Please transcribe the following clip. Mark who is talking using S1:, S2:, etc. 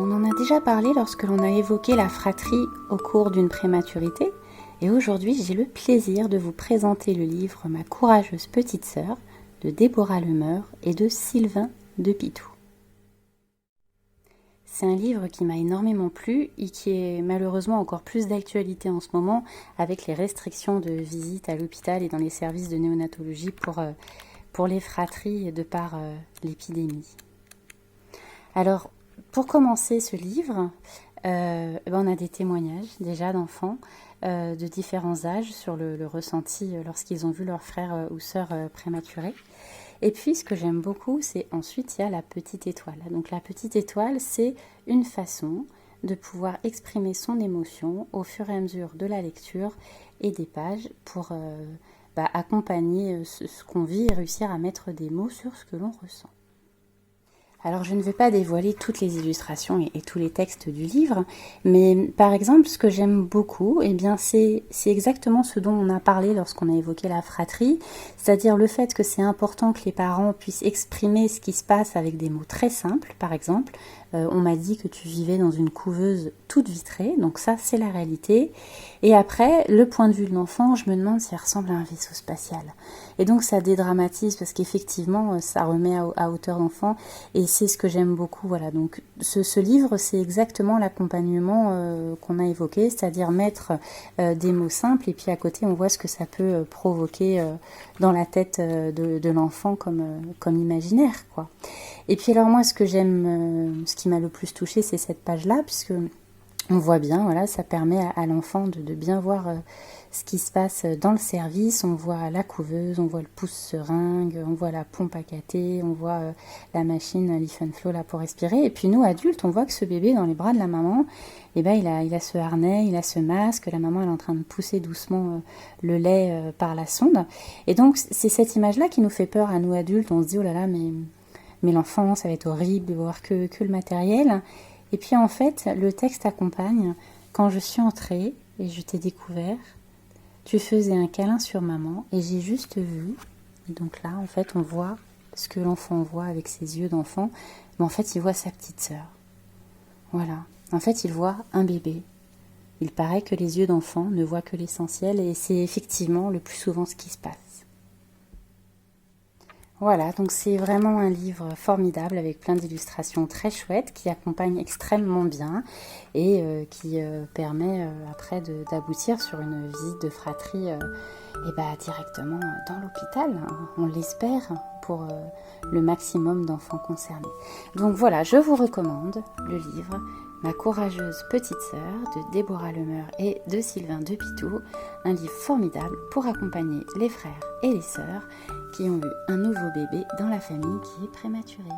S1: On en a déjà parlé lorsque l'on a évoqué la fratrie au cours d'une prématurité, et aujourd'hui j'ai le plaisir de vous présenter le livre Ma courageuse petite sœur de Déborah Lemeur et de Sylvain de Pitou. C'est un livre qui m'a énormément plu et qui est malheureusement encore plus d'actualité en ce moment avec les restrictions de visite à l'hôpital et dans les services de néonatologie pour les fratries de par l'épidémie. Alors, pour commencer ce livre, on a des témoignages déjà d'enfants de différents âges sur le ressenti lorsqu'ils ont vu leur frère ou sœur prématuré. Et puis, ce que j'aime beaucoup, c'est ensuite, il y a la petite étoile. Donc, la petite étoile, c'est une façon de pouvoir exprimer son émotion au fur et à mesure de la lecture et des pages pour accompagner ce qu'on vit et réussir à mettre des mots sur ce que l'on ressent. Alors je ne vais pas dévoiler toutes les illustrations et tous les textes du livre, mais par exemple ce que j'aime beaucoup, c'est exactement ce dont on a parlé lorsqu'on a évoqué la fratrie, c'est-à-dire le fait que c'est important que les parents puissent exprimer ce qui se passe avec des mots très simples. Par exemple, on m'a dit que tu vivais dans une couveuse toute vitrée, donc ça c'est la réalité. Et après, le point de vue de l'enfant, je me demande s'il ressemble à un vaisseau spatial. Et donc ça dédramatise parce qu'effectivement ça remet à hauteur d'enfant et c'est ce que j'aime beaucoup. Voilà, donc ce livre c'est exactement l'accompagnement qu'on a évoqué, c'est-à-dire mettre des mots simples et puis à côté on voit ce que ça peut provoquer dans la tête de l'enfant comme imaginaire, quoi. Et puis alors moi ce que j'aime, ce qui m'a le plus touchée, c'est cette page-là, puisque on voit bien, voilà, ça permet à l'enfant de bien voir ce qui se passe dans le service. On voit la couveuse, on voit le pouce-seringue, on voit la pompe à cathé, on voit la machine Leaf and Flow là pour respirer. Et puis nous, adultes, on voit que ce bébé dans les bras de la maman, il a ce harnais, il a ce masque, la maman elle est en train de pousser doucement le lait par la sonde. Et donc c'est cette image-là qui nous fait peur à nous adultes. On se dit, oh là là, mais l'enfant, ça va être horrible de voir que le matériel. Et puis en fait, le texte accompagne. Quand je suis entrée et je t'ai découvert, tu faisais un câlin sur maman et j'ai juste vu. Et donc là, en fait, on voit ce que l'enfant voit avec ses yeux d'enfant. Mais en fait, il voit sa petite sœur. Voilà. En fait, il voit un bébé. Il paraît que les yeux d'enfant ne voient que l'essentiel et c'est effectivement le plus souvent ce qui se passe. Voilà, donc c'est vraiment un livre formidable avec plein d'illustrations très chouettes qui accompagnent extrêmement bien et qui permet après d'aboutir sur une visite de fratrie directement dans l'hôpital, on l'espère, pour le maximum d'enfants concernés. Donc voilà, je vous recommande le livre Ma courageuse petite sœur de Déborah Lemeur et de Sylvain de Pitou, un livre formidable pour accompagner les frères et les sœurs qui ont eu un nouveau bébé dans la famille qui est prématuré.